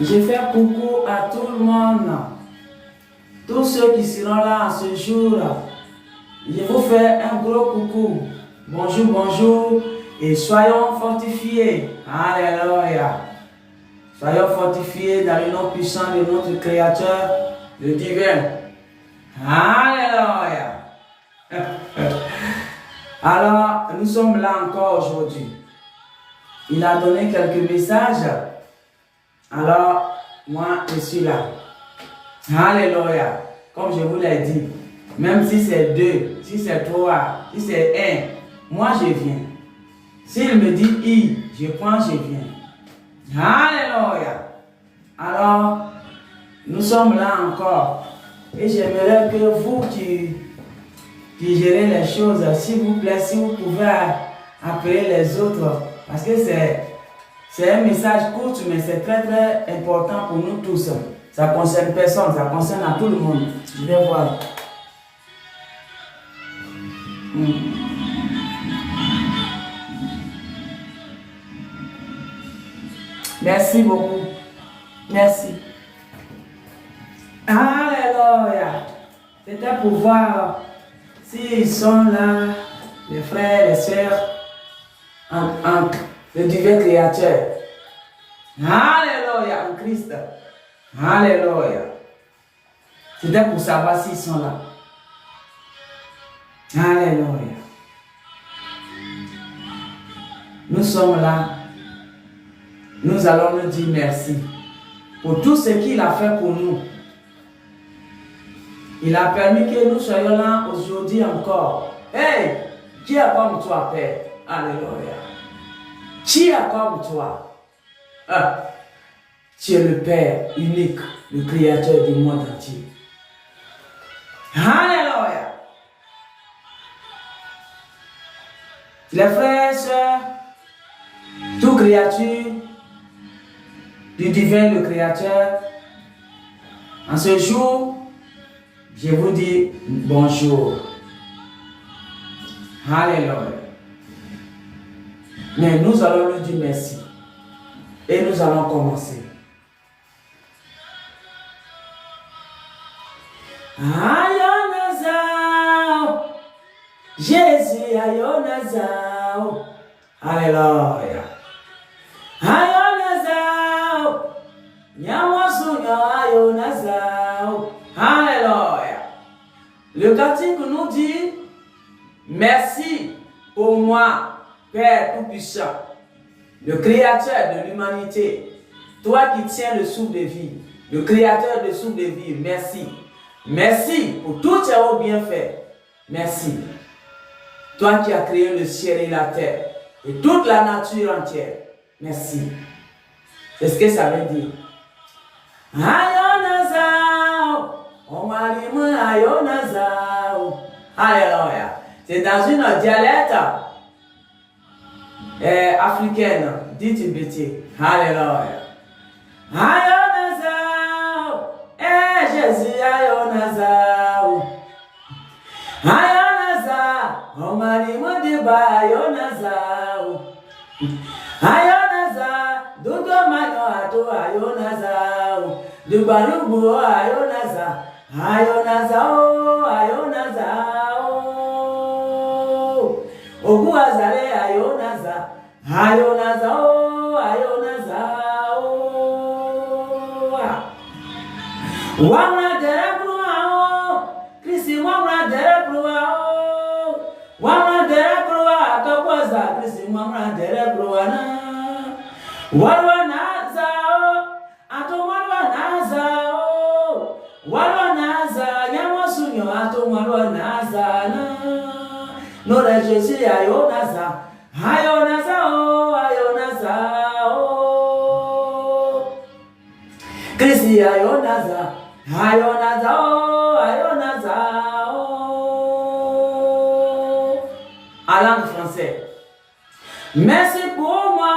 Je fais coucou à tout le monde. Tous ceux qui seront là en ce jour. Je vous fais un gros coucou. Bonjour, bonjour. Et soyons fortifiés. Alléluia. Soyons fortifiés dans le nom puissant de notre Créateur, le divin. Alléluia. Alors, nous sommes là encore aujourd'hui. Il a donné quelques messages. Alors, moi, je suis là. Alléluia. Comme je vous l'ai dit, même si c'est 2, si c'est 3, si c'est 1, moi je viens. S'il me dit I, je prends, je viens. Alléluia. Alors, nous sommes là encore. Et j'aimerais que vous qui gérez les choses, s'il vous plaît, si vous pouvez appeler les autres. Parce que c'est un message court, mais c'est très très important pour nous tous. Ça concerne personne, ça concerne à tout le monde. Je vais voir. Merci beaucoup. Merci. Alléluia. C'était pour voir s'ils sont là, les frères, les sœurs, en le divin Créateur. Alléluia, en Christ. Alléluia. C'était pour savoir s'ils sont là. Alléluia. Nous sommes là. Nous allons nous dire merci pour tout ce qu'il a fait pour nous. Il a permis que nous soyons là aujourd'hui encore. Hey, qui est comme toi, Père? Alléluia. Qui est comme toi? Ah, tu es le Père unique, le Créateur du monde entier. Alléluia. Les frères et sœurs, toute créature du divin, le Créateur, en ce jour, je vous dis bonjour. Alléluia. Mais nous allons lui dire merci. Et nous allons commencer. Ayonazao. Jésus, Ayonazao. Alléluia. Ayonazao. Nyawasunyo Ayonazao. Alléluia. Le cantique nous dit merci pour moi, Père Tout-Puissant, le Créateur de l'humanité, toi qui tiens le souffle de vie, le Créateur de souffle de vie, merci. Merci pour tous tes hauts bienfaits. Merci. Toi qui as créé le ciel et la terre et toute la nature entière. Merci. C'est ce que ça veut dire. Ayonazao. On m'a dit, Ayonazao. Alléluia. C'est dans une dialecte africaine, dit tibétain. Alléluia. Ayonazao. Eh Jésus, Ayonazao. Ayonazao. On m'a dit, Ayonazao. Ayonazao. Dodo mayo ato Ayonazao. Dubarubu Ayonazao. Ayonazao. Ayonazao. Ogu azale Ayonazao. Ayonazao. Ayonazao. Wamra derebrua. Krisi wamra derebrua. Wamra derebrua. Kakwaza Krisi wamra derebrua na. Walwa nazao. Ato walwa nazao. Walwa nazao. Nyamosunyo ato walwa nazana. Nora Jésus Ayonazao. Ayonazao. Ayonazao. Christi Ayonazao. Ayonazao. Ayonazao. En langue française. Merci pour moi.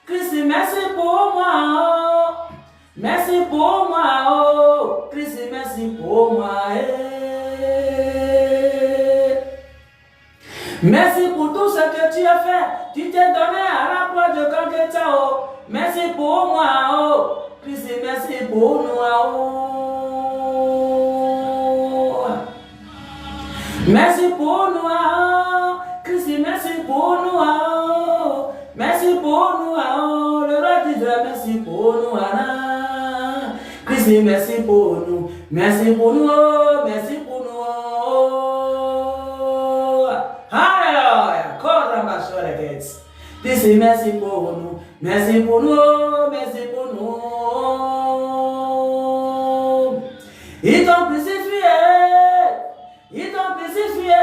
Christi, merci pour moi. Merci pour moi. Christi, merci pour moi. Merci pour tout ce que tu as fait. Tu t'es donné à la croix de Golgotha. Merci pour moi. Christ, merci pour nous. Merci pour nous. Christ, merci pour nous. Merci pour nous. Le roi d'Israël, merci pour nous. Christ, merci pour nous. Merci pour nous. Merci pour nous. Alléluia. Christ, merci pour nous. Merci pour nous. Merci pour nous. Ils t'ont crucifié. Ils t'ont crucifié.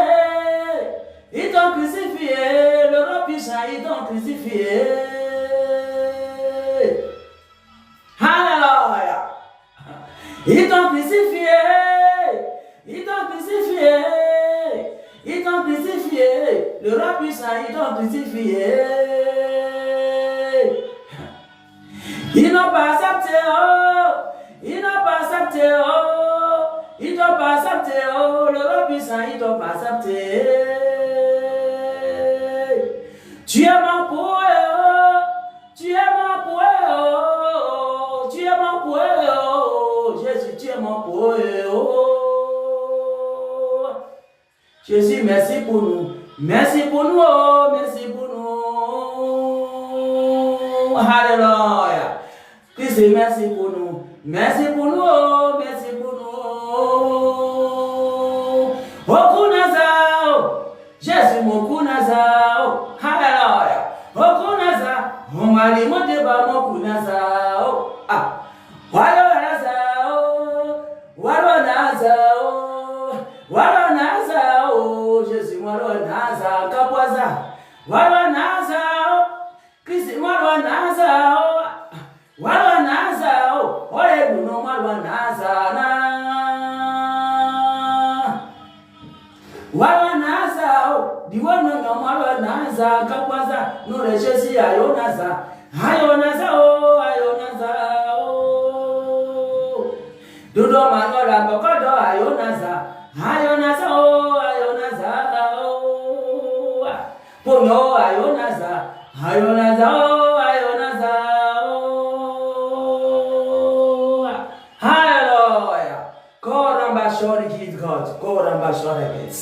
Ils t'ont crucifié. Le roi puissant, ils t'ont crucifié. Alléluia. Ils t'ont crucifié. Ils t'ont crucifié. Ils t'ont crucifié. Le roi puissant, ils t'ont crucifié. Ils n'ont pas accepté, oh. Ils n'ont pas accepté, oh. Ils t'ont pas accepté, oh. Le roi puissant, ils t'ont pas accepté. Tu es mon poète, tu es mon poète, tu es mon poète, Jésus, tu es mon poète. Jésus, merci pour nous. Merci pour nous, merci pour nous. Alléluia. Christ, merci pour nous. Merci pour nous, merci pour nous. Okunazao, Jésus, mon kunazao. Alléluia. Okunaza, on va aller monter par mon kunazao. Ah, Walonazao, Walonazao, Walonazao, Jésus, Walonazao, Kapoisa, Walonazao, Christ, Walonazao, Walonazao, Olebuno, Walonazana, Walonazao, Diwono, Walonazao, Kapoisa, nous les Jésus, Ayonaza, Ayonazao, Ayonazao, Dodo Mangola, Kokodo, Ayonaza, Ayonazao, Ayonazao, Pono, Ayonaza, Ayonazao, Ayonazao, Hallelujah. Korambashori Kid God, Korambashori Kids.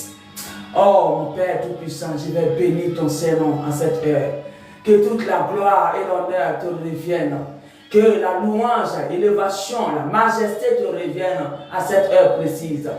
Oh, mon Père Tout-Puissant, je vais bénir ton Saint-Nom en cette heure. Que toute la gloire et l'honneur te reviennent. Que la louange, l'élévation, la majesté te reviennent à cette heure précise.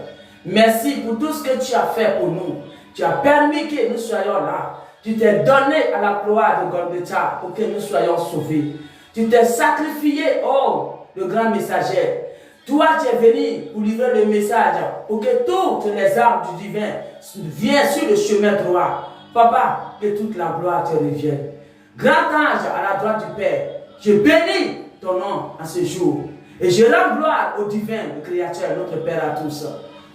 Merci pour tout ce que tu as fait pour nous. Tu as permis que nous soyons là. Tu t'es donné à la gloire de Golgotha pour que nous soyons sauvés. Tu t'es sacrifié, oh, le grand messager. Toi, tu es venu pour livrer le message pour que toutes les armes du divin viennent sur le chemin droit. Papa, que toute la gloire te revienne. Grand ange à la droite du Père, je bénis ton nom en ce jour. Et je rends gloire au divin, le Créateur, notre Père à tous,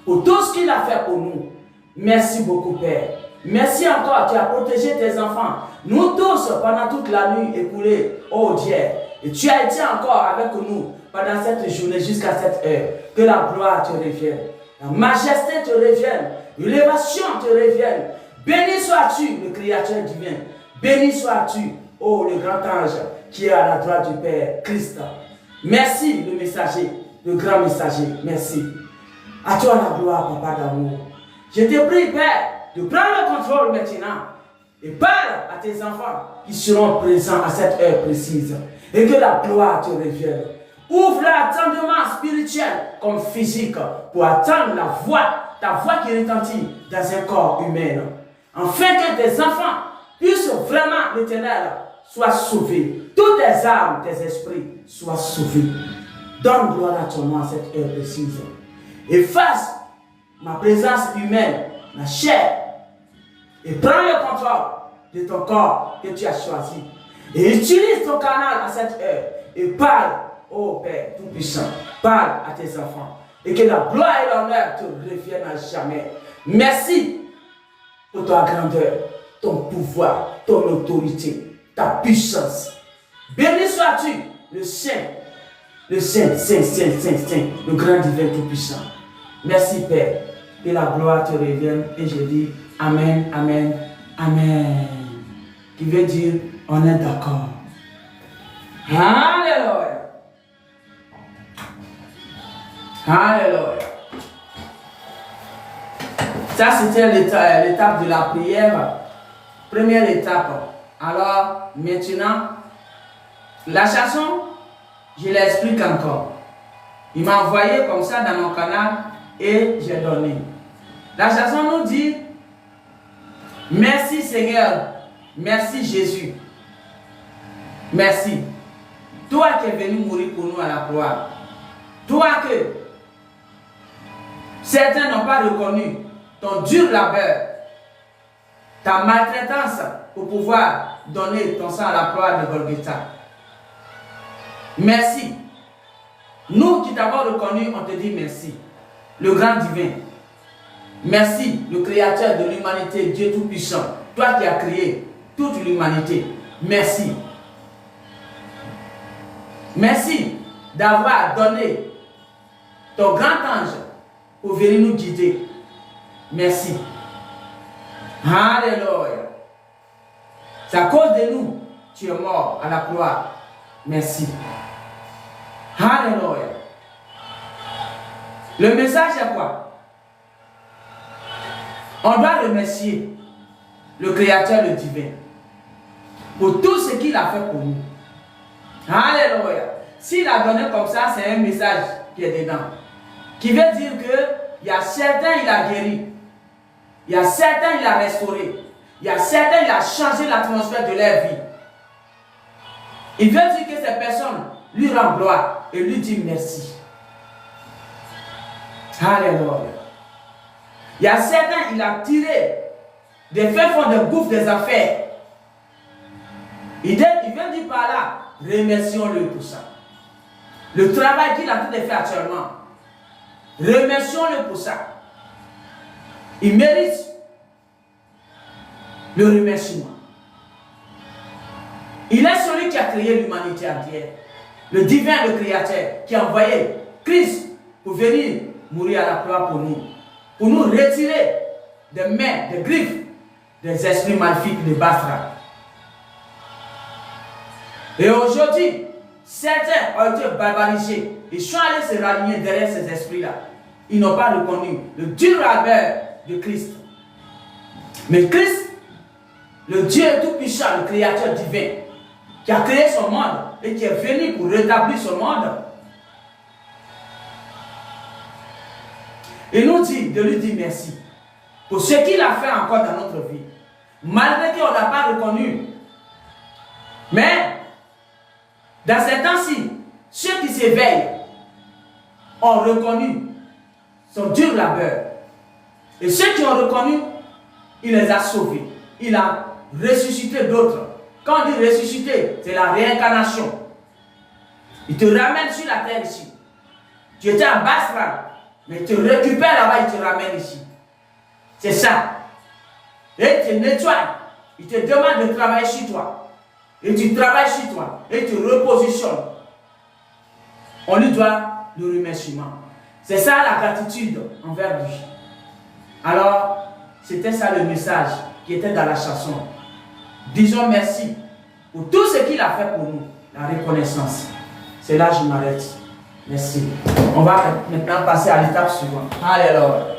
pour tout ce qu'il a fait pour nous. Merci beaucoup, Père. Merci encore, tu as protégé tes enfants. Nous tous, pendant toute la nuit écoulée, oh Dieu. Et tu as été encore avec nous pendant cette journée jusqu'à cette heure. Que la gloire te revienne. La majesté te revienne. L'élévation te revienne. Béni sois-tu, le Créateur divin. Béni sois-tu, oh le grand ange qui est à la droite du Père, Christ. Merci le messager, le grand messager. Merci. À toi la gloire, Papa d'amour. Je te prie, Père, de prendre le contrôle maintenant et parle à tes enfants qui seront présents à cette heure précise et que la gloire te revienne. Ouvre l'attendement spirituel comme physique pour attendre la voix, ta voix qui retentit dans un corps humain. Afin que tes enfants puissent vraiment, l'Éternel, soient sauvés. Toutes tes âmes, tes esprits soient sauvés. Donne gloire à ton nom à cette heure précise. Efface ma présence humaine, ma chair, et prends le contrôle de ton corps que tu as choisi. Et utilise ton canal à cette heure et parle, ô Père Tout-Puissant, parle à tes enfants. Et que la gloire et l'honneur te reviennent à jamais. Merci pour ta grandeur, ton pouvoir, ton autorité, ta puissance. Béni sois-tu, le Saint, Saint, le grand divin Tout-Puissant. Merci Père, que la gloire te revienne et je dis Amen, Amen, Amen. Qui veut dire on est d'accord. Alléluia. Alléluia. Ça, c'était l'étape de la prière. Première étape. Alors, maintenant, la chanson, je l'explique encore. Il m'a envoyé comme ça dans mon canal et j'ai donné. La chanson nous dit, merci Seigneur, merci Jésus. Merci. Toi qui es venu mourir pour nous à la croix. Toi que certains n'ont pas reconnu ton dur labeur, ta maltraitance pour pouvoir donner ton sang à la croix de Golgotha. Merci. Nous qui t'avons reconnu, on te dit merci. Le grand divin. Merci, le créateur de l'humanité, Dieu Tout-Puissant. Toi qui as créé toute l'humanité. Merci. Merci d'avoir donné ton grand ange pour venir nous guider. Merci. Alléluia. C'est à cause de nous, tu es mort à la croix. Merci. Alléluia. Le message est quoi? On doit remercier le Créateur, le divin, pour tout ce qu'il a fait pour nous. Alléluia. S'il a donné comme ça, c'est un message qui est dedans. Qui veut dire qu'il y a certains, il a guéri. Il y a certains, il a restauré. Il y a certains, il a changé l'atmosphère de leur vie. Il veut dire que ces personnes lui rendent gloire et lui disent merci. Alléluia. Il y a certains, il a tiré des faits fonds de gouffre des affaires. Il vient dire par là, remercions-le pour ça. Le travail qu'il a tout fait actuellement, remercions-le pour ça. Il mérite le remerciement. Il est celui qui a créé l'humanité entière. Le divin, le créateur, qui a envoyé Christ pour venir mourir à la croix pour nous retirer des mains, des griffes, des esprits maléfiques de Basra. Et aujourd'hui, certains ont été barbarisés. Ils sont allés se rallier derrière ces esprits-là. Ils n'ont pas reconnu le dur labeur de Christ. Mais Christ, le Dieu Tout-Puissant, le Créateur divin, qui a créé son monde et qui est venu pour rétablir son monde, il nous dit de lui dire merci pour ce qu'il a fait encore dans notre vie. Malgré qu'on n'a pas reconnu. Mais, dans ces temps-ci, ceux qui s'éveillent ont reconnu son dur labeur. Et ceux qui ont reconnu, il les a sauvés. Il a ressuscité d'autres. Quand on dit ressusciter, c'est la réincarnation. Il te ramène sur la terre ici. Tu étais en Basra, mais il te récupère là-bas, il te ramène ici. C'est ça. Et il te nettoie. Il te demande de travailler sur toi. Et tu travailles sur toi. Et tu repositionnes. On lui doit le remerciement. C'est ça la gratitude envers lui. Alors, c'était ça le message qui était dans la chanson. Disons merci pour tout ce qu'il a fait pour nous. La reconnaissance. C'est là que je m'arrête. Merci. On va maintenant passer à l'étape suivante. Alléluia.